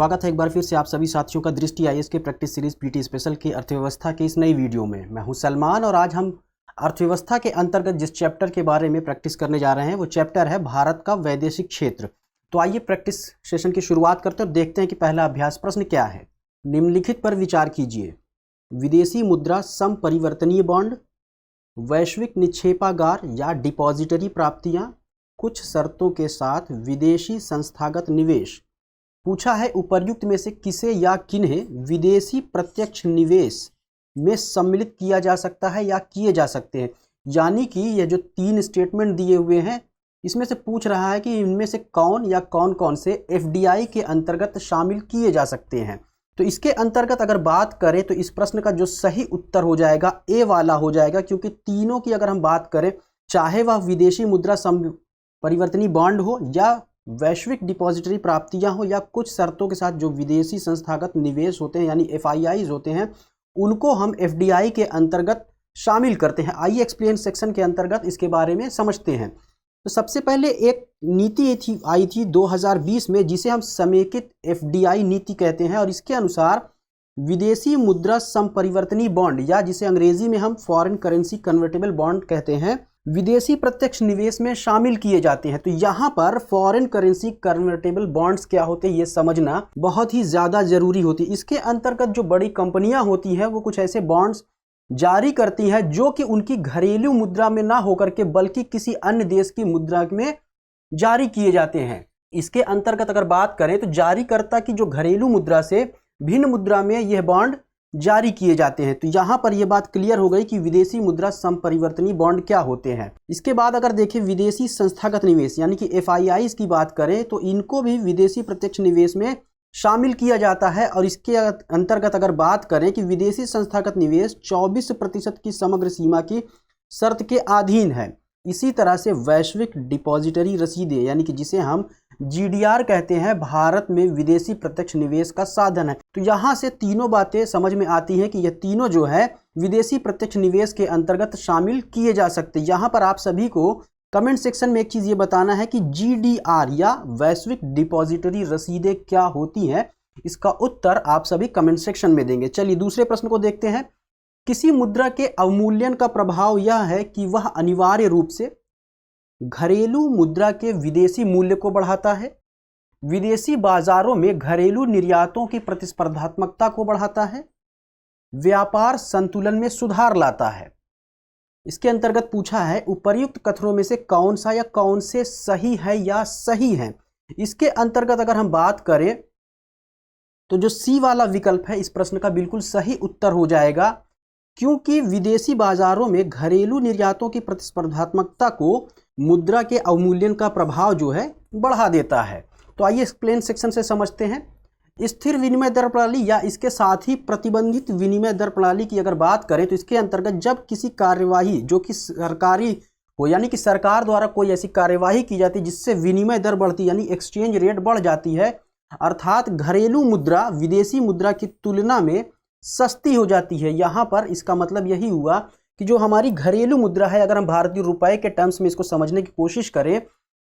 स्वागत है एक बार फिर से आप सभी साथियों का दृष्टि आईएएस के प्रैक्टिस सीरीज पीटी स्पेशल की अर्थव्यवस्था के इस नई वीडियो में। मैं हूं सलमान और आज हम अर्थव्यवस्था के अंतर्गत जिस चैप्टर के बारे में प्रैक्टिस करने जा रहे हैं वो चैप्टर है भारत का वैदेशिक क्षेत्र। तो आइए प्रैक्टिस सेशन की शुरुआत करते हैं और देखते हैं कि पहला अभ्यास प्रश्न क्या है। निम्नलिखित पर विचार कीजिए। विदेशी मुद्रा समपरिवर्तनीय बॉन्ड, वैश्विक निक्षेपागार या डिपॉजिटरी प्राप्तियां, कुछ शर्तों के साथ विदेशी संस्थागत निवेश। पूछा है उपर्युक्त में से किसे या किन्हें विदेशी प्रत्यक्ष निवेश में सम्मिलित किया जा सकता है या किए जा सकते हैं। यानी कि ये जो तीन स्टेटमेंट दिए हुए हैं इसमें से पूछ रहा है कि इनमें से कौन या कौन कौन से एफडीआई के अंतर्गत शामिल किए जा सकते हैं। तो इसके अंतर्गत अगर बात करें तो इस प्रश्न का जो सही उत्तर हो जाएगा ए वाला हो जाएगा, क्योंकि तीनों की अगर हम बात करें, चाहे वह विदेशी मुद्रा परिवर्तनीय बॉन्ड हो या वैश्विक डिपॉजिटरी प्राप्तियां हो या कुछ शर्तों के साथ जो विदेशी संस्थागत निवेश होते हैं यानी एफआईआईज होते हैं, उनको हम एफडीआई के अंतर्गत शामिल करते हैं। आइए एक्सप्लेन सेक्शन के अंतर्गत इसके बारे में समझते हैं। तो सबसे पहले एक नीति आई थी 2020 में, जिसे हम समेकित एफडीआई नीति कहते हैं, और इसके अनुसार विदेशी मुद्रा संपरिवर्तनीय बॉन्ड या जिसे अंग्रेजी में हम फॉरेन करेंसी कन्वर्टेबल बॉन्ड कहते हैं, विदेशी प्रत्यक्ष निवेश में शामिल किए जाते हैं। तो यहाँ पर फॉरेन करेंसी कन्वर्टेबल बॉन्ड्स क्या होते हैं ये समझना बहुत ही ज़्यादा जरूरी होती है। इसके अंतर्गत जो बड़ी कंपनियां होती हैं वो कुछ ऐसे बॉन्ड्स जारी करती हैं जो कि उनकी घरेलू मुद्रा में ना होकर के बल्कि किसी अन्य देश की मुद्रा में जारी किए जाते हैं। इसके अंतर्गत अगर बात करें तो जारीकर्ता की जो घरेलू मुद्रा से भिन्न मुद्रा में यह बॉन्ड जारी किए जाते हैं। तो यहां पर यह बात क्लियर हो गई कि विदेशी मुद्रा संपरिवर्तनीय बॉन्ड क्या होते हैं। इसके बाद अगर देखें विदेशी संस्थागत निवेश यानी कि एफआईआईज की बात करें तो इनको भी विदेशी प्रत्यक्ष निवेश में शामिल किया जाता है। और इसके अंतर्गत अगर बात करें कि विदेशी संस्थागत निवेश 24% की समग्र सीमा की शर्त के अधीन है। इसी तरह से वैश्विक डिपॉजिटरी रसीदें यानी कि जिसे हम जीडीआर कहते हैं, भारत में विदेशी प्रत्यक्ष निवेश का साधन है। तो यहाँ से तीनों बातें समझ में आती हैं कि यह तीनों जो है विदेशी प्रत्यक्ष निवेश के अंतर्गत शामिल किए जा सकते हैं। यहाँ पर आप सभी को कमेंट सेक्शन में एक चीज़ ये बताना है कि जीडीआर या वैश्विक डिपॉजिटरी रसीदें क्या होती हैं। इसका उत्तर आप सभी कमेंट सेक्शन में देंगे। चलिए दूसरे प्रश्न को देखते हैं। किसी मुद्रा के अवमूल्यन का प्रभाव यह है कि वह अनिवार्य रूप से घरेलू मुद्रा के विदेशी मूल्य को बढ़ाता है, विदेशी बाजारों में घरेलू निर्यातों की प्रतिस्पर्धात्मकता को बढ़ाता है, व्यापार संतुलन में सुधार लाता है। इसके अंतर्गत पूछा है उपर्युक्त कथनों में से कौन सा या कौन से सही है या सही है। इसके अंतर्गत अगर हम बात करें तो जो सी वाला विकल्प है इस प्रश्न का बिल्कुल सही उत्तर हो जाएगा, क्योंकि विदेशी बाजारों में घरेलू निर्यातों की प्रतिस्पर्धात्मकता को मुद्रा के अवमूल्यन का प्रभाव जो है बढ़ा देता है। तो आइए एक्सप्लेन सेक्शन से समझते हैं। स्थिर विनिमय दर प्रणाली या इसके साथ ही प्रतिबंधित विनिमय दर प्रणाली की अगर बात करें तो इसके अंतर्गत जब किसी कार्यवाही जो कि सरकारी हो यानी कि सरकार द्वारा कोई ऐसी कार्यवाही की जाती है जिससे विनिमय दर बढ़ती यानी एक्सचेंज रेट बढ़ जाती है, अर्थात घरेलू मुद्रा विदेशी मुद्रा की तुलना में सस्ती हो जाती है। यहाँ पर इसका मतलब यही हुआ कि जो हमारी घरेलू मुद्रा है, अगर हम भारतीय रुपए के टर्म्स में इसको समझने की कोशिश करें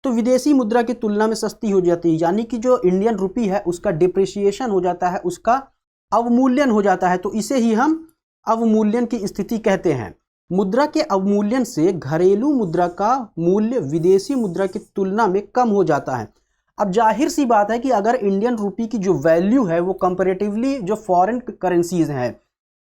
तो विदेशी मुद्रा की तुलना में सस्ती हो जाती है। यानी कि जो इंडियन रुपी है उसका डिप्रिसिएशन हो जाता है, उसका अवमूल्यन हो जाता है। तो इसे ही हम अवमूल्यन की स्थिति कहते हैं। मुद्रा के अवमूल्यन से घरेलू मुद्रा का मूल्य विदेशी मुद्रा की तुलना में कम हो जाता है। अब जाहिर सी बात है कि अगर इंडियन रुपी की जो वैल्यू है वो कंपैरेटिवली जो फॉरेन करेंसीज हैं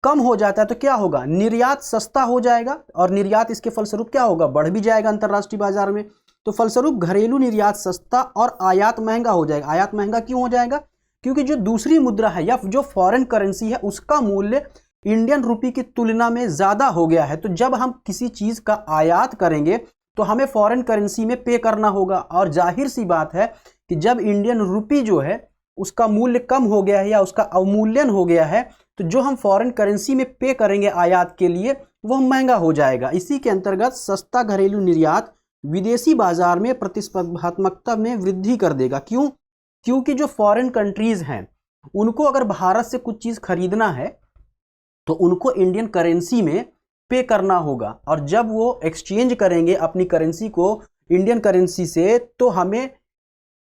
कम हो जाता है तो क्या होगा, निर्यात सस्ता हो जाएगा और निर्यात इसके फलस्वरूप क्या होगा, बढ़ भी जाएगा अंतर्राष्ट्रीय बाजार में। तो फलस्वरूप घरेलू निर्यात सस्ता और आयात महंगा हो जाएगा। आयात महंगा क्यों हो जाएगा, क्योंकि जो दूसरी मुद्रा है या जो फॉरेन करेंसी है उसका मूल्य इंडियन रुपी की तुलना में ज़्यादा हो गया है। तो जब हम किसी चीज़ का आयात करेंगे तो हमें फॉरेन करेंसी में पे करना होगा, और जाहिर सी बात है कि जब इंडियन रुपी जो है उसका मूल्य कम हो गया है या उसका अवमूल्यन हो गया है तो जो हम फॉरेन करेंसी में पे करेंगे आयात के लिए वह महंगा हो जाएगा। इसी के अंतर्गत सस्ता घरेलू निर्यात विदेशी बाजार में प्रतिस्पर्धात्मकता में वृद्धि कर देगा। क्यों, क्योंकि जो फॉरेन कंट्रीज हैं उनको अगर भारत से कुछ चीज़ खरीदना है तो उनको इंडियन करेंसी में पे करना होगा, और जब वो एक्सचेंज करेंगे अपनी करेंसी को इंडियन करेंसी से तो हमें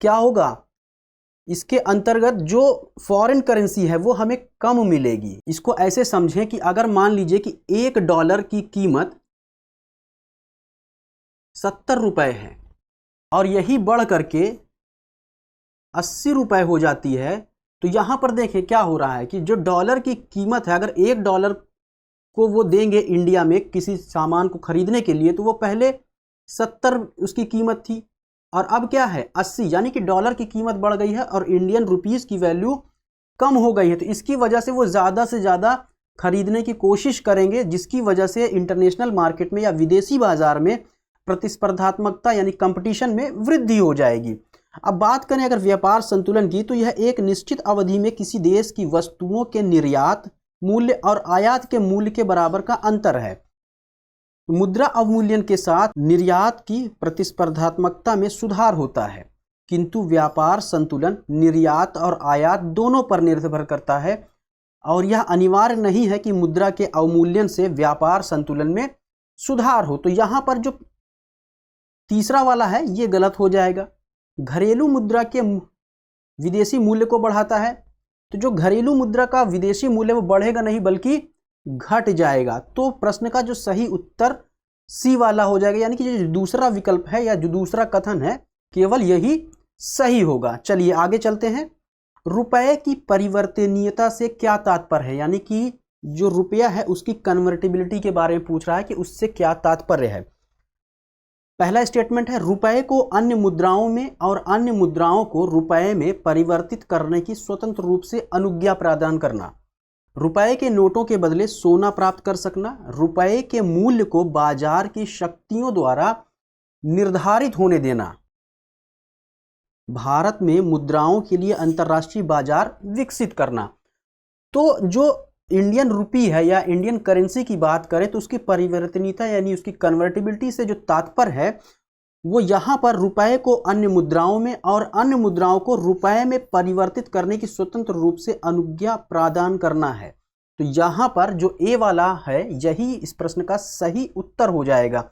क्या होगा, इसके अंतर्गत जो फॉरेन करेंसी है वो हमें कम मिलेगी। इसको ऐसे समझें कि अगर मान लीजिए कि $1 की कीमत 70 रुपए है और यही बढ़ करके 80 रुपए हो जाती है, तो यहां पर देखें क्या हो रहा है कि जो डॉलर की कीमत है, अगर $1 को वो देंगे इंडिया में किसी सामान को खरीदने के लिए, तो वो पहले 70 उसकी कीमत थी और अब क्या है 80, यानी कि डॉलर की कीमत बढ़ गई है और इंडियन रुपीस की वैल्यू कम हो गई है। तो इसकी वजह से वो ज़्यादा से ज़्यादा खरीदने की कोशिश करेंगे, जिसकी वजह से इंटरनेशनल मार्केट में या विदेशी बाजार में प्रतिस्पर्धात्मकता यानी कंपटीशन में वृद्धि हो जाएगी। अब बात करें अगर व्यापार संतुलन की, तो यह एक निश्चित अवधि में किसी देश की वस्तुओं के निर्यात मूल्य और आयात के मूल्य के बराबर का अंतर है। मुद्रा अवमूल्यन के साथ निर्यात की प्रतिस्पर्धात्मकता में सुधार होता है, किंतु व्यापार संतुलन निर्यात और आयात दोनों पर निर्भर करता है और यह अनिवार्य नहीं है कि मुद्रा के अवमूल्यन से व्यापार संतुलन में सुधार हो। तो यहां पर जो तीसरा वाला है ये गलत हो जाएगा। घरेलू मुद्रा के विदेशी मूल्य को बढ़ाता है, तो जो घरेलू मुद्रा का विदेशी मूल्य वो बढ़ेगा नहीं बल्कि घट जाएगा। तो प्रश्न का जो सही उत्तर सी वाला हो जाएगा, यानी कि जो दूसरा विकल्प है या जो दूसरा कथन है केवल यही सही होगा। चलिए आगे चलते हैं। रुपए की परिवर्तनीयता से क्या तात्पर्य है, यानी कि जो रुपया है उसकी कन्वर्टिबिलिटी के बारे में पूछ रहा है कि उससे क्या तात्पर्य है। पहला स्टेटमेंट है रुपए को अन्य मुद्राओं में और अन्य मुद्राओं को रुपए में परिवर्तित करने की स्वतंत्र रूप से अनुज्ञा प्रदान करना। रुपए के नोटों के बदले सोना प्राप्त कर सकना। रुपए के मूल्य को बाजार की शक्तियों द्वारा निर्धारित होने देना। भारत में मुद्राओं के लिए अंतर्राष्ट्रीय बाजार विकसित करना। तो जो इंडियन रुपी है या इंडियन करेंसी की बात करें तो उसकी परिवर्तनीयता यानी उसकी कन्वर्टिबिलिटी से जो तात्पर्य है वो यहाँ पर रुपए को अन्य मुद्राओं में और अन्य मुद्राओं को रुपए में परिवर्तित करने की स्वतंत्र रूप से अनुज्ञा प्रदान करना है। तो यहाँ पर जो ए वाला है यही इस प्रश्न का सही उत्तर हो जाएगा।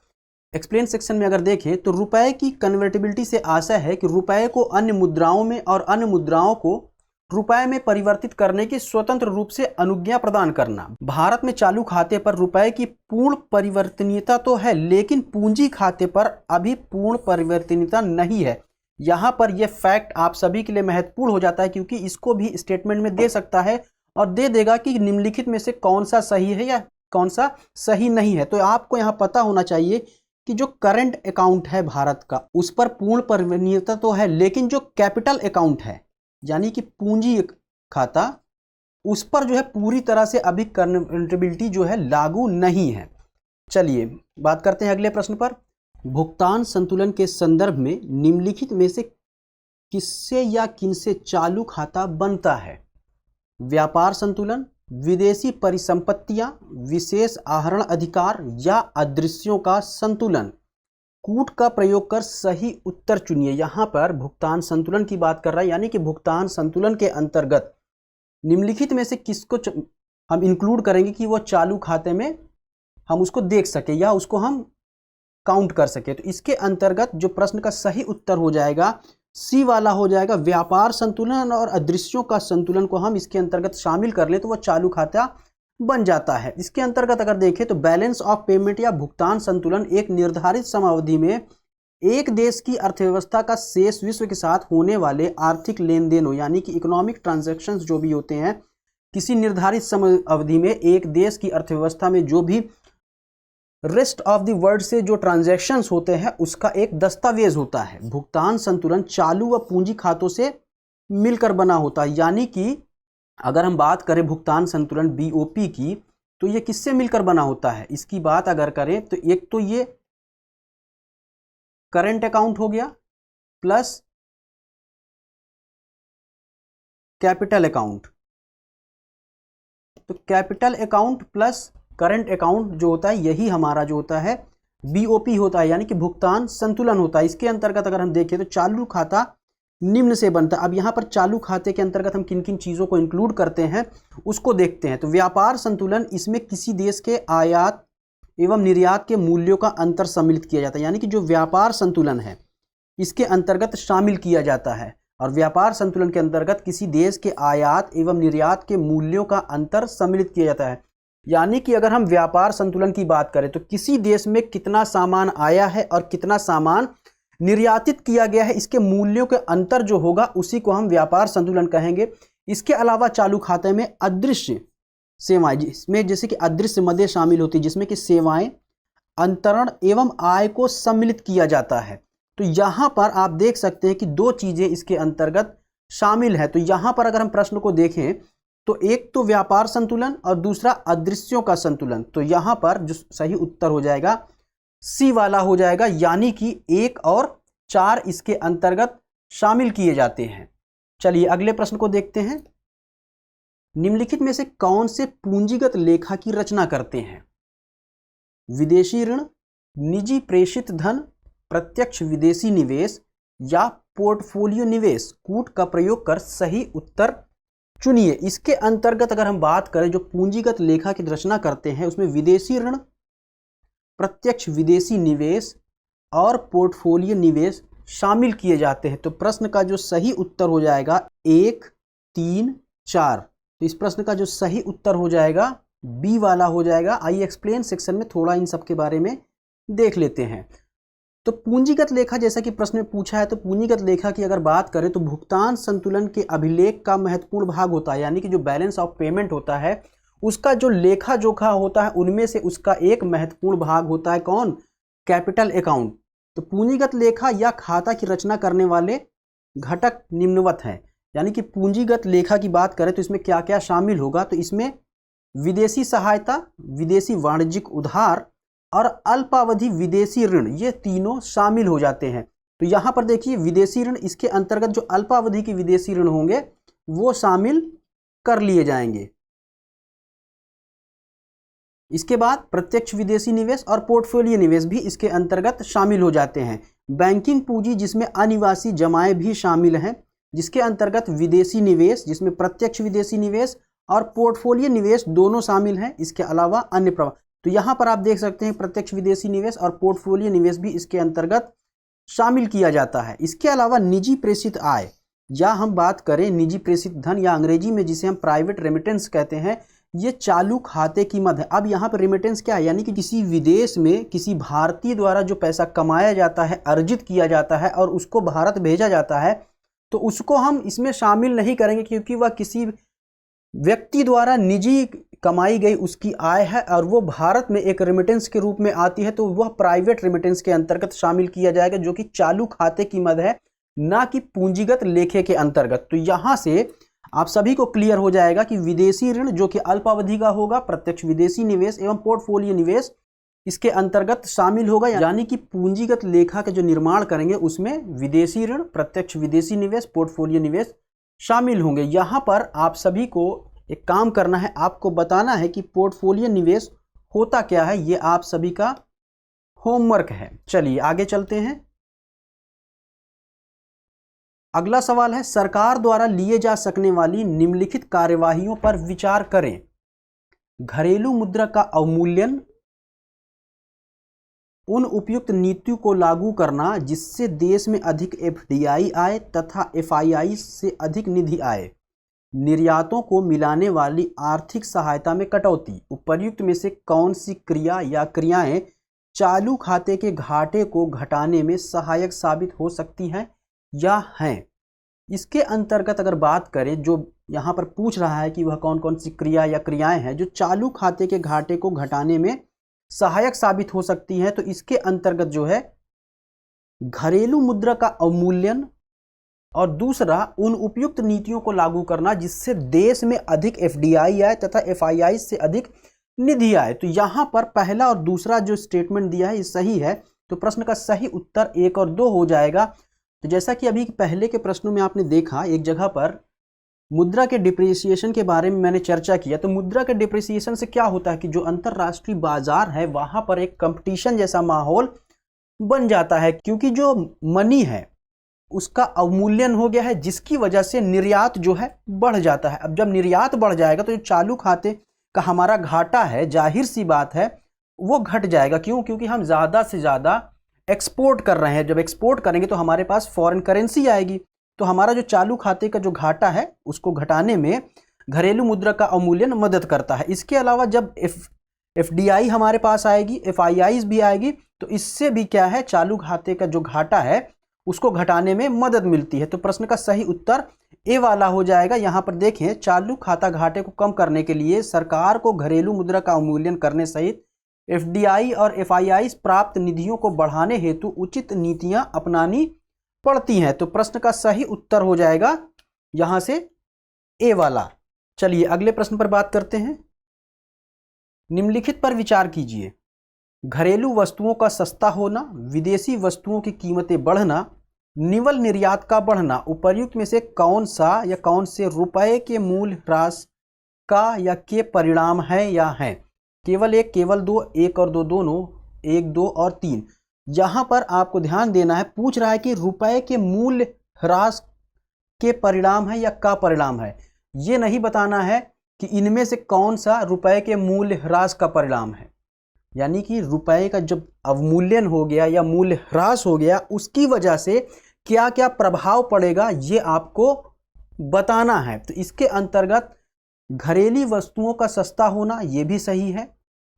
एक्सप्लेन सेक्शन में अगर देखें तो रुपए की कन्वर्टिबिलिटी से आशय है कि रुपए को अन्य मुद्राओं में और अन्य मुद्राओं को रुपए में परिवर्तित करने की स्वतंत्र रूप से अनुज्ञा प्रदान करना। भारत में चालू खाते पर रुपए की पूर्ण परिवर्तनीयता तो है, लेकिन पूंजी खाते पर अभी पूर्ण परिवर्तनीयता नहीं है। यहाँ पर यह फैक्ट आप सभी के लिए महत्वपूर्ण हो जाता है, क्योंकि इसको भी स्टेटमेंट में दे सकता है और दे देगा कि निम्नलिखित में से कौन सा सही है या कौन सा सही नहीं है। तो आपको यहाँ पता होना चाहिए कि जो करंट अकाउंट है भारत का उस पर पूर्ण परिवर्तनीयता तो है, लेकिन जो कैपिटल अकाउंट है यानी कि पूंजी खाता उस पर जो है पूरी तरह से अभी कन्वर्टिबिलिटी जो है लागू नहीं है। चलिए बात करते हैं अगले प्रश्न पर। भुगतान संतुलन के संदर्भ में निम्नलिखित में से किससे या किनसे चालू खाता बनता है? व्यापार संतुलन, विदेशी परिसंपत्तियां, विशेष आहरण अधिकार या अदृश्यों का संतुलन। कूट का प्रयोग कर सही उत्तर चुनिए। यहाँ पर भुगतान संतुलन की बात कर रहा है, यानी कि भुगतान संतुलन के अंतर्गत निम्नलिखित में से किसको हम इंक्लूड करेंगे कि वो चालू खाते में हम उसको देख सके या उसको हम काउंट कर सके। तो इसके अंतर्गत जो प्रश्न का सही उत्तर हो जाएगा सी वाला हो जाएगा। व्यापार संतुलन और अदृश्यों का संतुलन को हम इसके अंतर्गत शामिल कर ले तो वो चालू खाता बन जाता है। इसके अंतर्गत अगर देखें तो बैलेंस ऑफ पेमेंट या भुगतान संतुलन एक निर्धारित समयावधि में एक देश की अर्थव्यवस्था का शेष विश्व के साथ होने वाले आर्थिक लेन देनों यानी कि इकोनॉमिक ट्रांजैक्शंस जो भी होते हैं, किसी निर्धारित समय अवधि में एक देश की अर्थव्यवस्था में जो भी रेस्ट ऑफ द वर्ल्ड से जो ट्रांजैक्शंस होते हैं उसका एक दस्तावेज होता है। भुगतान संतुलन चालू व पूंजी खातों से मिलकर बना होता है, यानी कि अगर हम बात करें भुगतान संतुलन बीओपी की तो ये किससे मिलकर बना होता है? इसकी बात अगर करें तो एक तो ये करंट अकाउंट हो गया प्लस कैपिटल अकाउंट। तो capital account plus current account जो होता है यही हमारा जो होता है बीओपी होता है, यानी कि भुगतान संतुलन होता है। इसके अंतर्गत अगर हम देखें तो चालू खाता निम्न से बनता है। अब यहाँ पर चालू खाते के अंतर्गत हम किन किन चीज़ों को इंक्लूड करते हैं उसको देखते हैं। तो व्यापार संतुलन, इसमें किसी देश के आयात एवं निर्यात के मूल्यों का अंतर सम्मिलित किया जाता है, यानी कि जो व्यापार संतुलन है इसके अंतर्गत शामिल किया जाता है। और व्यापार संतुलन के अंतर्गत किसी देश के आयात एवं निर्यात के मूल्यों का अंतर सम्मिलित किया जाता है। यानी कि अगर हम व्यापार संतुलन की बात करें तो किसी देश में कितना सामान आया है और कितना सामान निर्यातित किया गया है, इसके मूल्यों के अंतर जो होगा उसी को हम व्यापार संतुलन कहेंगे। इसके अलावा चालू खाते में अदृश्य सेवाएं, जिसमें जैसे कि अदृश्य मदें शामिल होती है, जिसमें कि सेवाएं, अंतरण एवं आय को सम्मिलित किया जाता है। तो यहाँ पर आप देख सकते हैं कि दो चीजें इसके अंतर्गत शामिल है। तो यहाँ पर अगर हम प्रश्न को देखें तो एक तो व्यापार संतुलन और दूसरा अदृश्यों का संतुलन। तो यहाँ पर जो सही उत्तर हो जाएगा सी वाला हो जाएगा, यानी कि 1 और 4 इसके अंतर्गत शामिल किए जाते हैं। चलिए अगले प्रश्न को देखते हैं। निम्नलिखित में से कौन से पूंजीगत लेखा की रचना करते हैं? विदेशी ऋण, निजी प्रेषित धन, प्रत्यक्ष विदेशी निवेश या पोर्टफोलियो निवेश। कूट का प्रयोग कर सही उत्तर चुनिए। इसके अंतर्गत अगर हम बात करें जो पूंजीगत लेखा की रचना करते हैं उसमें विदेशी ऋण, प्रत्यक्ष विदेशी निवेश और पोर्टफोलियो निवेश शामिल किए जाते हैं। तो प्रश्न का जो सही उत्तर हो जाएगा 1, 3, 4। तो इस प्रश्न का जो सही उत्तर हो जाएगा बी वाला हो जाएगा। आई एक्सप्लेन सेक्शन में थोड़ा इन सब के बारे में देख लेते हैं। तो पूंजीगत लेखा जैसा कि प्रश्न में पूछा है, तो पूंजीगत लेखा की अगर बात करें तो भुगतान संतुलन के अभिलेख का महत्वपूर्ण भाग होता है। यानी कि जो बैलेंस ऑफ पेमेंट होता है उसका जो लेखा जोखा होता है उनमें से उसका एक महत्वपूर्ण भाग होता है कौन? Capital account. तो पूंजीगत लेखा या खाता की रचना करने वाले घटक निम्नवत हैं। यानी कि पूंजीगत लेखा की बात करें तो इसमें क्या क्या शामिल होगा? तो इसमें विदेशी सहायता, विदेशी वाणिज्यिक उधार और अल्पावधि विदेशी ऋण, ये तीनों शामिल हो जाते हैं। तो यहाँ पर देखिए विदेशी ऋण, इसके अंतर्गत जो अल्पावधि के विदेशी ऋण होंगे वो शामिल कर लिए जाएंगे। इसके बाद प्रत्यक्ष विदेशी निवेश और पोर्टफोलियो निवेश भी इसके अंतर्गत शामिल हो जाते हैं। बैंकिंग पूंजी जिसमें अनिवासी जमाएं भी शामिल हैं, जिसके अंतर्गत विदेशी निवेश जिसमें प्रत्यक्ष विदेशी निवेश और पोर्टफोलियो निवेश दोनों शामिल हैं। इसके अलावा अन्य प्रवाह, तो यहाँ पर आप देख सकते हैं प्रत्यक्ष विदेशी निवेश और पोर्टफोलियो निवेश भी इसके अंतर्गत शामिल किया जाता है। इसके अलावा निजी प्रेषित आय या हम बात करें निजी प्रेषित धन या अंग्रेजी में जिसे हम प्राइवेट रेमिटेंस कहते हैं, ये चालू खाते की मद है। अब यहाँ पर रेमिटेंस क्या है? यानी कि किसी विदेश में किसी भारतीय द्वारा जो पैसा कमाया जाता है, अर्जित किया जाता है और उसको भारत भेजा जाता है, तो उसको हम इसमें शामिल नहीं करेंगे क्योंकि वह किसी व्यक्ति द्वारा निजी कमाई गई उसकी आय है और वो भारत में एक रेमिटेंस के रूप में आती है। तो वह प्राइवेट रेमिटेंस के अंतर्गत शामिल किया जाएगा जो कि चालू खाते की मद है, ना कि पूंजीगत लेखे के अंतर्गत। तो यहाँ से आप सभी को क्लियर हो जाएगा कि विदेशी ऋण जो कि अल्पावधि का होगा, प्रत्यक्ष विदेशी निवेश एवं पोर्टफोलियो निवेश इसके अंतर्गत शामिल होगा। यानी कि पूंजीगत लेखा के जो निर्माण करेंगे उसमें विदेशी ऋण, प्रत्यक्ष विदेशी निवेश, पोर्टफोलियो निवेश शामिल होंगे। यहाँ पर आप सभी को एक काम करना है, आपको बताना है कि पोर्टफोलियो निवेश होता क्या है। ये आप सभी का होमवर्क है। चलिए आगे चलते हैं। अगला सवाल है, सरकार द्वारा लिए जा सकने वाली निम्नलिखित कार्यवाहियों पर विचार करें। घरेलू मुद्रा का अवमूल्यन, उन उपयुक्त नीतियों को लागू करना जिससे देश में अधिक एफडीआई आए तथा एफआईआई से अधिक निधि आए, निर्यातों को मिलाने वाली आर्थिक सहायता में कटौती। उपर्युक्त में से कौन सी क्रिया या क्रियाएं चालू खाते के घाटे को घटाने में सहायक साबित हो सकती हैं या हैं? इसके अंतर्गत अगर बात करें, जो यहाँ पर पूछ रहा है कि वह कौन कौन सी क्रिया या क्रियाएं हैं जो चालू खाते के घाटे को घटाने में सहायक साबित हो सकती हैं, तो इसके अंतर्गत जो है घरेलू मुद्रा का अवमूल्यन और दूसरा उन उपयुक्त नीतियों को लागू करना जिससे देश में अधिक एफडीआई आए तथा एफआईआई से अधिक निधि आए। तो यहाँ पर पहला और दूसरा जो स्टेटमेंट दिया है ये सही है। तो प्रश्न का सही उत्तर 1 और 2 हो जाएगा। तो जैसा कि अभी पहले के प्रश्नों में आपने देखा, एक जगह पर मुद्रा के डिप्रिसिएशन के बारे में मैंने चर्चा किया। तो मुद्रा के डिप्रिसिएशन से क्या होता है कि जो अंतरराष्ट्रीय बाजार है वहां पर एक कंपटीशन जैसा माहौल बन जाता है, क्योंकि जो मनी है उसका अवमूल्यन हो गया है, जिसकी वजह से निर्यात जो है बढ़ जाता है। अब जब निर्यात बढ़ जाएगा तो जो चालू खाते का हमारा घाटा है, जाहिर सी बात है वो घट जाएगा। क्यों? क्योंकि हम ज़्यादा से ज़्यादा एक्सपोर्ट कर रहे हैं। जब एक्सपोर्ट करेंगे तो हमारे पास फॉरेन करेंसी आएगी, तो हमारा जो चालू खाते का जो घाटा है उसको घटाने में घरेलू मुद्रा का अवमूल्यन मदद करता है। इसके अलावा जब एफडीआई हमारे पास आएगी, एफआईआईज भी आएगी, तो इससे भी क्या है, चालू खाते का जो घाटा है उसको घटाने में मदद मिलती है। तो प्रश्न का सही उत्तर ए वाला हो जाएगा। यहाँ पर देखें, चालू खाता घाटे को कम करने के लिए सरकार को घरेलू मुद्रा का अवमूल्यन करने सहित एफडीआई और एफआईआई प्राप्त निधियों को बढ़ाने हेतु उचित नीतियां अपनानी पड़ती हैं। तो प्रश्न का सही उत्तर हो जाएगा यहां से ए वाला। चलिए अगले प्रश्न पर बात करते हैं। निम्नलिखित पर विचार कीजिए। घरेलू वस्तुओं का सस्ता होना, विदेशी वस्तुओं की कीमतें बढ़ना, निवल निर्यात का बढ़ना, उपर्युक्त में से कौन सा या कौन से रुपए के मूल्य ह्रास का या के परिणाम है या है? केवल एक, केवल दो, एक और दो दोनों, एक, दो और तीन। यहां पर आपको ध्यान देना है, पूछ रहा है कि रुपए के मूल्य ह्रास के परिणाम है या का परिणाम है। ये नहीं बताना है कि इनमें से कौन सा रुपए के मूल्य ह्रास का परिणाम है। यानी कि रुपए का जब अवमूल्यन हो गया या मूल्य ह्रास हो गया, उसकी वजह से क्या क्या प्रभाव पड़ेगा ये आपको बताना है। तो इसके अंतर्गत घरेलू वस्तुओं का सस्ता होना ये भी सही है,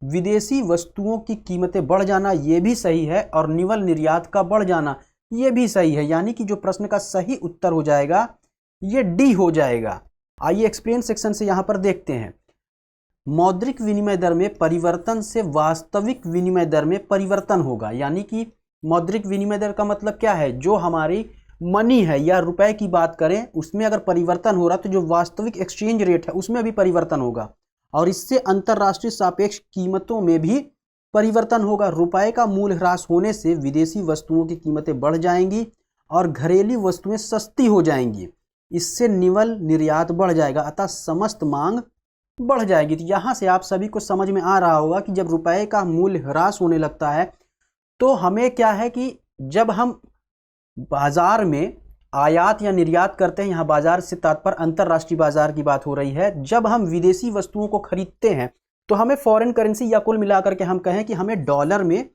विदेशी वस्तुओं की कीमतें बढ़ जाना ये भी सही है, और निवल निर्यात का बढ़ जाना ये भी सही है। यानी कि जो प्रश्न का सही उत्तर हो जाएगा ये डी हो जाएगा। आइए एक्सप्लेन सेक्शन से यहां पर देखते हैं। मौद्रिक विनिमय दर में परिवर्तन से वास्तविक विनिमय दर में परिवर्तन होगा। यानी कि मौद्रिक विनिमय दर का मतलब क्या है, जो हमारी मनी है या रुपए की बात करें उसमें अगर परिवर्तन हो रहा तो जो वास्तविक एक्सचेंज रेट है उसमें भी परिवर्तन होगा, और इससे अंतरराष्ट्रीय सापेक्ष कीमतों में भी परिवर्तन होगा। रुपए का मूल्य ह्रास होने से विदेशी वस्तुओं की कीमतें बढ़ जाएंगी और घरेलू वस्तुएं सस्ती हो जाएंगी। इससे निवल निर्यात बढ़ जाएगा, अतः समस्त मांग बढ़ जाएगी। तो यहाँ से आप सभी को समझ में आ रहा होगा कि जब रुपए का मूल्य ह्रास होने लगता है तो हमें क्या है कि जब हम बाजार में आयात या निर्यात करते हैं, यहाँ बाजार से तात्पर्य अंतरराष्ट्रीय बाजार की बात हो रही है, जब हम विदेशी वस्तुओं को खरीदते हैं तो हमें फॉरेन करेंसी या कुल मिलाकर के हम कहें कि हमें डॉलर में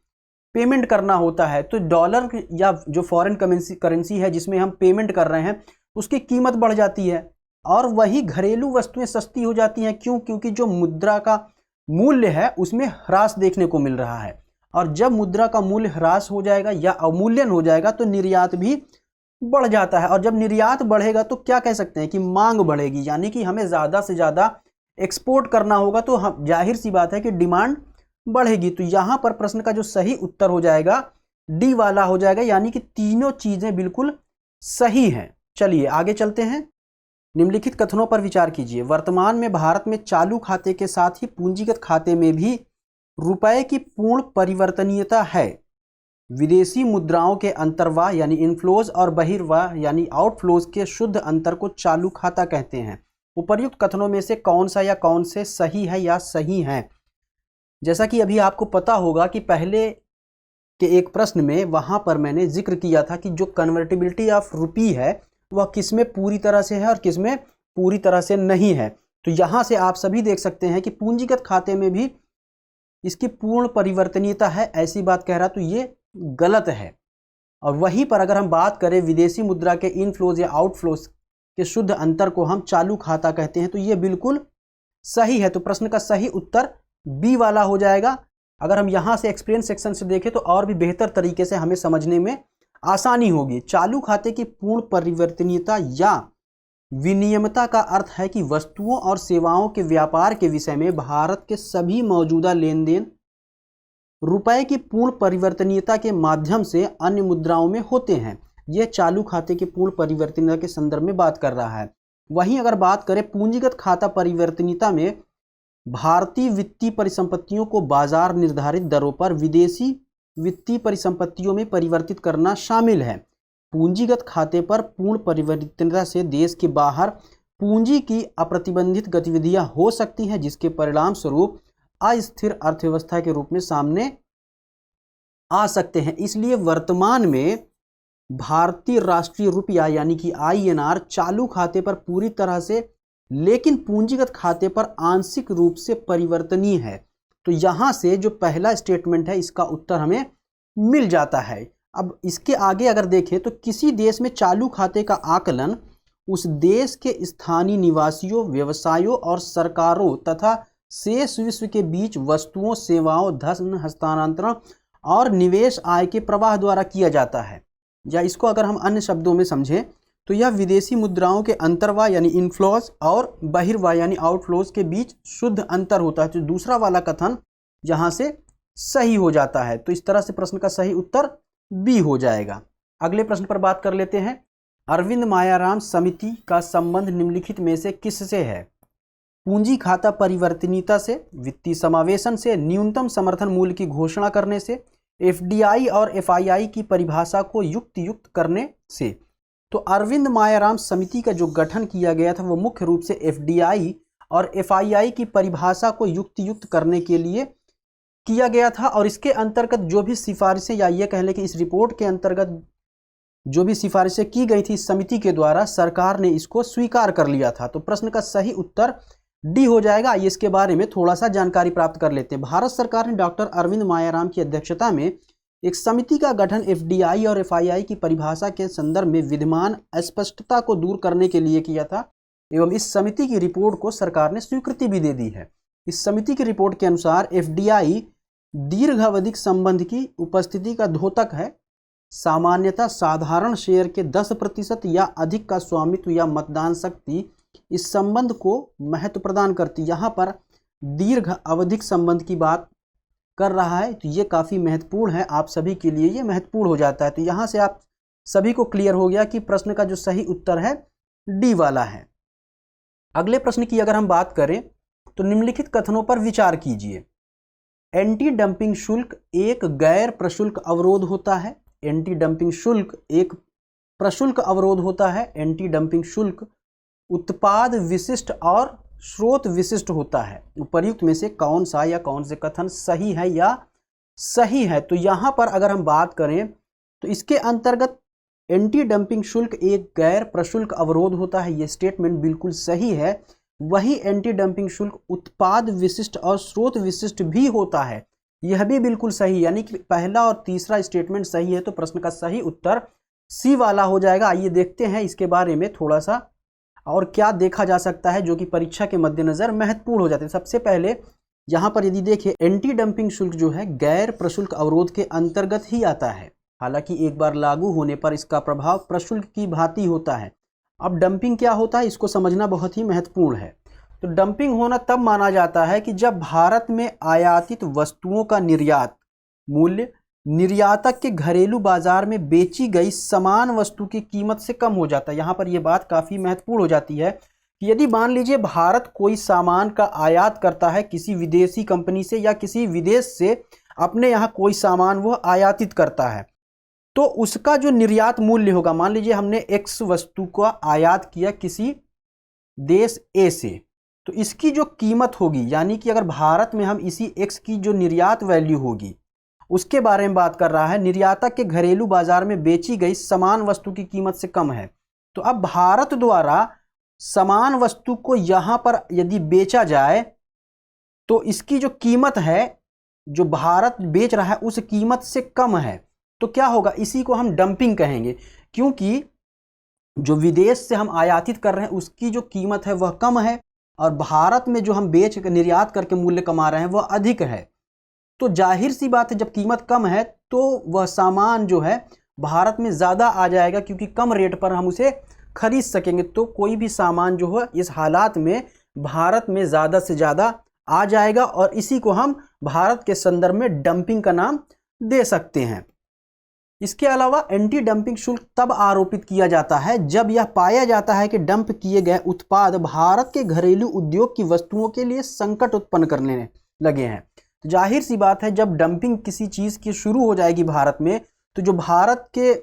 पेमेंट करना होता है। तो डॉलर या जो फॉरेन करेंसी है जिसमें हम पेमेंट कर रहे हैं उसकी कीमत बढ़ जाती है, और वही घरेलू वस्तुएं सस्ती हो जाती हैं। क्यों? क्योंकि जो मुद्रा का मूल्य है उसमें ह्रास देखने को मिल रहा है, और जब मुद्रा का मूल्य ह्रास हो जाएगा या अवमूल्यन हो जाएगा तो निर्यात भी बढ़ जाता है, और जब निर्यात बढ़ेगा तो क्या कह सकते हैं कि मांग बढ़ेगी। यानी कि हमें ज़्यादा से ज़्यादा एक्सपोर्ट करना होगा, तो हम जाहिर सी बात है कि डिमांड बढ़ेगी। तो यहाँ पर प्रश्न का जो सही उत्तर हो जाएगा डी वाला हो जाएगा, यानी कि तीनों चीज़ें बिल्कुल सही हैं। चलिए आगे चलते हैं। निम्नलिखित कथनों पर विचार कीजिए। वर्तमान में भारत में चालू खाते के साथ ही पूंजीगत खाते में भी रुपए की पूर्ण परिवर्तनीयता है। विदेशी मुद्राओं के अंतर्वाह यानी इनफ्लोज और बहिर्वाह यानी आउटफ्लोज के शुद्ध अंतर को चालू खाता कहते हैं। उपर्युक्त कथनों में से कौन सा या कौन से सही है या सही हैं? जैसा कि अभी आपको पता होगा कि पहले के एक प्रश्न में वहां पर मैंने जिक्र किया था कि जो कन्वर्टिबिलिटी ऑफ रुपी है वह किसमें पूरी तरह से है और किसमें पूरी तरह से नहीं है। तो यहां से आप सभी देख सकते हैं कि पूंजीगत खाते में भी इसकी पूर्ण परिवर्तनीयता है, ऐसी बात कह रहा तो ये गलत है। और वहीं पर अगर हम बात करें विदेशी मुद्रा के इनफ्लोज या आउटफ्लोज के शुद्ध अंतर को हम चालू खाता कहते हैं, तो ये बिल्कुल सही है। तो प्रश्न का सही उत्तर बी वाला हो जाएगा। अगर हम यहाँ से एक्सप्लेन सेक्शन से देखें तो और भी बेहतर तरीके से हमें समझने में आसानी होगी। चालू खाते की पूर्ण परिवर्तनीयता या विनियमता का अर्थ है कि वस्तुओं और सेवाओं के व्यापार के विषय में भारत के सभी मौजूदा लेन देन रुपए की पूर्ण परिवर्तनीयता के माध्यम से अन्य मुद्राओं में होते हैं। यह चालू खाते की पूर्ण परिवर्तनीयता के संदर्भ में बात कर रहा है। वहीं अगर बात करें पूंजीगत खाता परिवर्तनीयता में भारतीय वित्तीय परिसंपत्तियों को बाजार निर्धारित दरों पर विदेशी वित्तीय परिसंपत्तियों में परिवर्तित करना शामिल है। पूंजीगत खाते पर पूर्ण परिवर्तनीयता से देश के बाहर पूंजी की अप्रतिबंधित गतिविधियां हो सकती हैं, जिसके परिणाम स्वरूप अस्थिर अर्थव्यवस्था के रूप में सामने आ सकते हैं। इसलिए वर्तमान में भारतीय राष्ट्रीय रुपया यानी कि INR चालू खाते पर पूरी तरह से, लेकिन पूंजीगत खाते पर आंशिक रूप से परिवर्तनीय है। तो यहां से जो पहला स्टेटमेंट है इसका उत्तर हमें मिल जाता है। अब इसके आगे अगर देखें तो किसी देश में चालू खाते का आकलन उस देश के स्थानीय निवासियों, व्यवसायों और सरकारों तथा शेष विश्व के बीच वस्तुओं, सेवाओं, धन हस्तांतरण और निवेश आय के प्रवाह द्वारा किया जाता है। या इसको अगर हम अन्य शब्दों में समझें तो यह विदेशी मुद्राओं के अंतर्वाह यानी इनफ्लोज और बहिर्वाह यानी आउटफ्लोज के बीच शुद्ध अंतर होता है। तो दूसरा वाला कथन जहां से सही हो जाता है। तो इस तरह से प्रश्न का सही उत्तर बी हो जाएगा। अगले प्रश्न पर बात कर लेते हैं। अरविंद मायाराम समिति का संबंध निम्नलिखित में से किससे है? पूंजी खाता परिवर्तनीयता से, वित्तीय समावेशन से, न्यूनतम समर्थन मूल्य की घोषणा करने से, एफडीआई और एफआईआई की परिभाषा को युक्त करने से। तो अरविंद मायाराम समिति का जो गठन किया गया था वो मुख्य रूप से एफडीआई और एफआईआई की परिभाषा को युक्त करने के लिए किया गया था। और इसके अंतर्गत जो भी सिफारिशें, या ये कह लें कि इस रिपोर्ट के अंतर्गत जो भी सिफारिशें की गई थी समिति के द्वारा, सरकार ने इसको स्वीकार कर लिया था। तो प्रश्न का सही उत्तर डी हो जाएगा। आइए इसके बारे में थोड़ा सा जानकारी प्राप्त कर लेते हैं। भारत सरकार ने डॉक्टर अरविंद मायाराम की अध्यक्षता में एक समिति का गठन एफडीआई और एफआईआई की परिभाषा के संदर्भ में विद्यमान अस्पष्टता को दूर करने के लिए किया था एवं इस समिति की रिपोर्ट को सरकार ने स्वीकृति भी दे दी है। इस समिति की रिपोर्ट के अनुसार एफडीआई दीर्घावधिक संबंध की उपस्थिति का द्योतक है। सामान्यतः साधारण शेयर के 10% या अधिक का स्वामित्व या मतदान शक्ति इस संबंध को महत्व प्रदान करती। यहाँ पर दीर्घ अवधिक संबंध की बात कर रहा है, तो ये काफ़ी महत्वपूर्ण है, आप सभी के लिए ये महत्वपूर्ण हो जाता है। तो यहाँ से आप सभी को क्लियर हो गया कि प्रश्न का जो सही उत्तर है डी वाला है। अगले प्रश्न की अगर हम बात करें तो निम्नलिखित कथनों पर विचार कीजिए। एंटी डंपिंग शुल्क एक गैर प्रशुल्क अवरोध होता है। एंटी डंपिंग शुल्क एक प्रशुल्क अवरोध होता है। एंटी डंपिंग शुल्क उत्पाद विशिष्ट और स्रोत विशिष्ट होता है। उपर्युक्त में से कौन सा या कौन से कथन सही है या सही है? तो यहाँ पर अगर हम बात करें तो इसके अंतर्गत एंटी डंपिंग शुल्क एक गैर प्रशुल्क अवरोध होता है, ये स्टेटमेंट बिल्कुल सही है। वही एंटी डंपिंग शुल्क उत्पाद विशिष्ट और स्रोत विशिष्ट भी होता है, यह भी बिल्कुल सही, यानी कि पहला और तीसरा स्टेटमेंट सही है। तो प्रश्न का सही उत्तर सी वाला हो जाएगा। आइए देखते हैं इसके बारे में थोड़ा सा और क्या देखा जा सकता है जो कि परीक्षा के मद्देनजर महत्वपूर्ण हो जाते हैं। सबसे पहले यहाँ पर यदि देखें, एंटी डंपिंग शुल्क जो है गैर प्रशुल्क अवरोध के अंतर्गत ही आता है। हालांकि एक बार लागू होने पर इसका प्रभाव प्रशुल्क की भांति होता है। अब डंपिंग क्या होता है इसको समझना बहुत ही महत्वपूर्ण है। तो डंपिंग होना तब माना जाता है कि जब भारत में आयातित वस्तुओं का निर्यात मूल्य निर्यातक के घरेलू बाजार में बेची गई समान वस्तु की कीमत से कम हो जाता है। यहाँ पर यह बात काफ़ी महत्वपूर्ण हो जाती है कि यदि मान लीजिए भारत कोई सामान का आयात करता है किसी विदेशी कंपनी से या किसी विदेश से अपने यहाँ कोई सामान वह आयातित करता है, तो उसका जो निर्यात मूल्य होगा, मान लीजिए हमने एक्स वस्तु का आयात किया किसी देश ए से, तो इसकी जो कीमत होगी, यानी कि अगर भारत में हम इसी एक्स की जो निर्यात वैल्यू होगी उसके बारे में बात कर रहा है, निर्यातक के घरेलू बाजार में बेची गई समान वस्तु की कीमत से कम है। तो अब भारत द्वारा समान वस्तु को यहाँ पर यदि बेचा जाए तो इसकी जो कीमत है जो भारत बेच रहा है उस कीमत से कम है, तो क्या होगा, इसी को हम डंपिंग कहेंगे। क्योंकि जो विदेश से हम आयातित कर रहे हैं उसकी जो कीमत है वह कम है और भारत में जो हम बेच निर्यात करके मूल्य कमा रहे हैं वह अधिक है। तो जाहिर सी बात है जब कीमत कम है तो वह सामान जो है भारत में ज़्यादा आ जाएगा, क्योंकि कम रेट पर हम उसे खरीद सकेंगे। तो कोई भी सामान जो है इस हालात में भारत में ज़्यादा से ज़्यादा आ जाएगा और इसी को हम भारत के संदर्भ में डंपिंग का नाम दे सकते हैं। इसके अलावा एंटी डंपिंग शुल्क तब आरोपित किया जाता है जब यह पाया जाता है कि डंप किए गए उत्पाद भारत के घरेलू उद्योग की वस्तुओं के लिए संकट उत्पन्न करने लगे हैं। तो जाहिर सी बात है जब डंपिंग किसी चीज़ की शुरू हो जाएगी भारत में, तो जो भारत के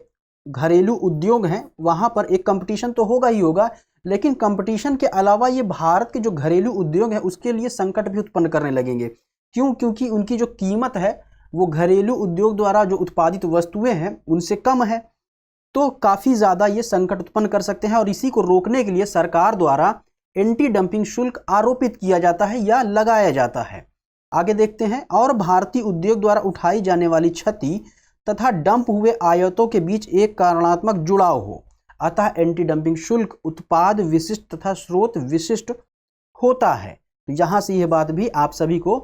घरेलू उद्योग हैं वहाँ पर एक कंपटीशन तो होगा ही होगा, लेकिन कंपटीशन के अलावा ये भारत के जो घरेलू उद्योग हैं उसके लिए संकट भी उत्पन्न करने लगेंगे। क्यों? क्योंकि उनकी जो कीमत है वो घरेलू उद्योग द्वारा जो उत्पादित वस्तुएं हैं उनसे कम है, तो काफ़ी ज़्यादा ये संकट उत्पन्न कर सकते हैं। और इसी को रोकने के लिए सरकार द्वारा एंटी डंपिंग शुल्क आरोपित किया जाता है या लगाया जाता है। आगे देखते हैं। और भारतीय उद्योग द्वारा उठाई जाने वाली क्षति तथा डंप हुए आयातों के बीच एक कारणात्मक जुड़ाव हो। अतः एंटी डंपिंग शुल्क उत्पाद विशिष्ट तथा स्रोत विशिष्ट होता है। तो यहां से यह बात भी आप सभी को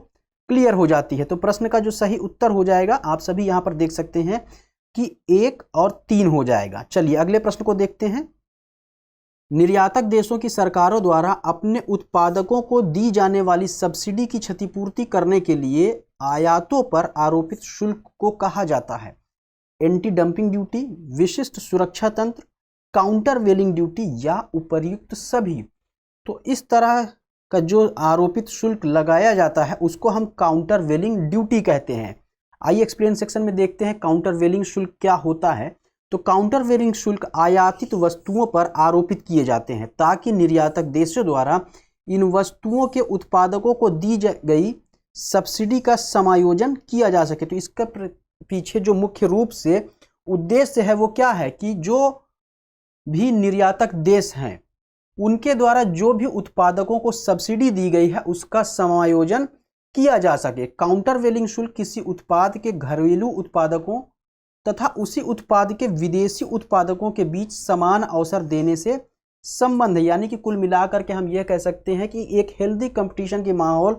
क्लियर हो जाती है। तो प्रश्न का जो सही उत्तर हो जाएगा आप सभी यहां पर देख सकते हैं कि 1 और 3 हो जाएगा। चलिए अगले प्रश्न को देखते हैं। निर्यातक देशों की सरकारों द्वारा अपने उत्पादकों को दी जाने वाली सब्सिडी की क्षतिपूर्ति करने के लिए आयातों पर आरोपित शुल्क को कहा जाता है एंटी डंपिंग ड्यूटी, विशिष्ट सुरक्षा तंत्र, काउंटर वेलिंग ड्यूटी या उपर्युक्त सभी। तो इस तरह का जो आरोपित शुल्क लगाया जाता है उसको हम काउंटर वेलिंग ड्यूटी कहते हैं। आइए एक्सप्लेन सेक्शन में देखते हैं काउंटर वेलिंग शुल्क क्या होता है। तो काउंटर वेलिंग शुल्क आयातित वस्तुओं पर आरोपित किए जाते हैं ताकि निर्यातक देशों द्वारा इन वस्तुओं के उत्पादकों को दी गई सब्सिडी का समायोजन किया जा सके। तो इसका पीछे जो मुख्य रूप से उद्देश्य है वो क्या है कि जो भी निर्यातक देश हैं उनके द्वारा जो भी उत्पादकों को सब्सिडी दी गई है उसका समायोजन किया जा सके। काउंटर वेलिंग शुल्क किसी उत्पाद के घरेलू उत्पादकों तथा उसी उत्पाद के विदेशी उत्पादकों के बीच समान अवसर देने से संबंध है। यानी कि कुल मिलाकर के हम यह कह सकते हैं कि एक हेल्दी कंपटीशन के माहौल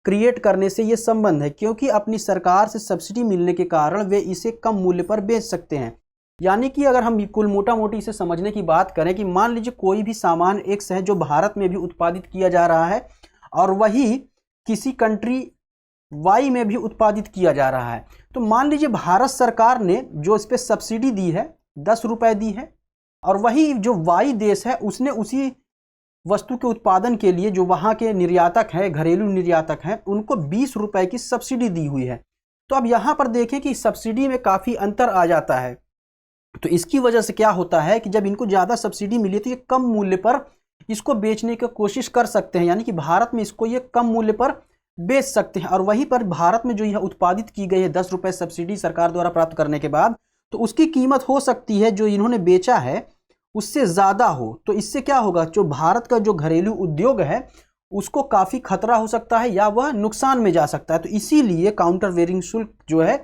क्रिएट करने से यह संबंध है, क्योंकि अपनी सरकार से सब्सिडी मिलने के कारण वे इसे कम मूल्य पर बेच सकते हैं। यानी कि अगर हम कुल मोटा मोटी इसे समझने की बात करें कि मान लीजिए कोई भी सामान एक है जो भारत में भी उत्पादित किया जा रहा है और वही किसी कंट्री वाई में भी उत्पादित किया जा रहा है। तो मान लीजिए भारत सरकार ने जो इस पर सब्सिडी दी है 10 रुपए दी है और वही जो वाई देश है उसने उसी वस्तु के उत्पादन के लिए जो वहाँ के निर्यातक हैं, घरेलू निर्यातक हैं, उनको 20 रुपए की सब्सिडी दी हुई है। तो अब यहाँ पर देखें कि सब्सिडी में काफ़ी अंतर आ जाता है। तो इसकी वजह से क्या होता है कि जब इनको ज़्यादा सब्सिडी मिली तो ये कम मूल्य पर इसको बेचने की कोशिश कर सकते हैं। यानी कि भारत में इसको ये कम मूल्य पर बेच सकते हैं और वहीं पर भारत में जो यह उत्पादित की गई है 10 रुपए सब्सिडी सरकार द्वारा प्राप्त करने के बाद, तो उसकी कीमत हो सकती है जो इन्होंने बेचा है उससे ज़्यादा हो। तो इससे क्या होगा, जो भारत का जो घरेलू उद्योग है उसको काफ़ी खतरा हो सकता है या वह नुकसान में जा सकता है। तो इसीलिए काउंटर वेलिंग शुल्क जो है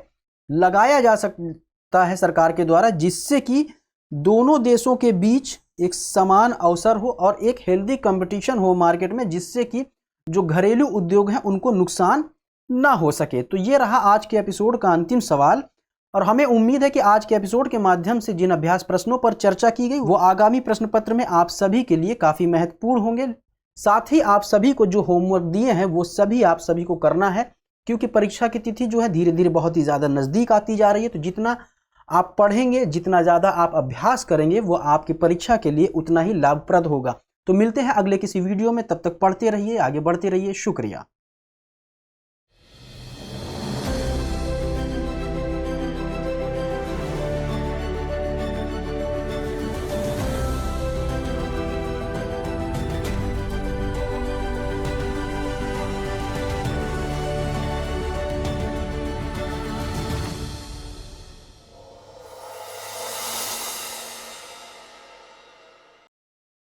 लगाया जा सकता है सरकार के द्वारा, जिससे कि दोनों देशों के बीच एक समान अवसर हो और एक हेल्दी कंपटीशन हो मार्केट में, जिससे कि जो घरेलू उद्योग हैं उनको नुकसान ना हो सके। तो ये रहा आज के एपिसोड का अंतिम सवाल और हमें उम्मीद है कि आज के एपिसोड के माध्यम से जिन अभ्यास प्रश्नों पर चर्चा की गई वो आगामी प्रश्न पत्र में आप सभी के लिए काफ़ी महत्वपूर्ण होंगे। साथ ही आप सभी को जो होमवर्क दिए हैं वो सभी आप सभी को करना है, क्योंकि परीक्षा की तिथि जो है धीरे धीरे बहुत ही ज़्यादा नज़दीक आती जा रही है। तो जितना आप पढ़ेंगे, जितना ज़्यादा आप अभ्यास करेंगे वो आपकी परीक्षा के लिए उतना ही लाभप्रद होगा। तो मिलते हैं अगले किसी वीडियो में, तब तक पढ़ते रहिए, आगे बढ़ते रहिए। शुक्रिया।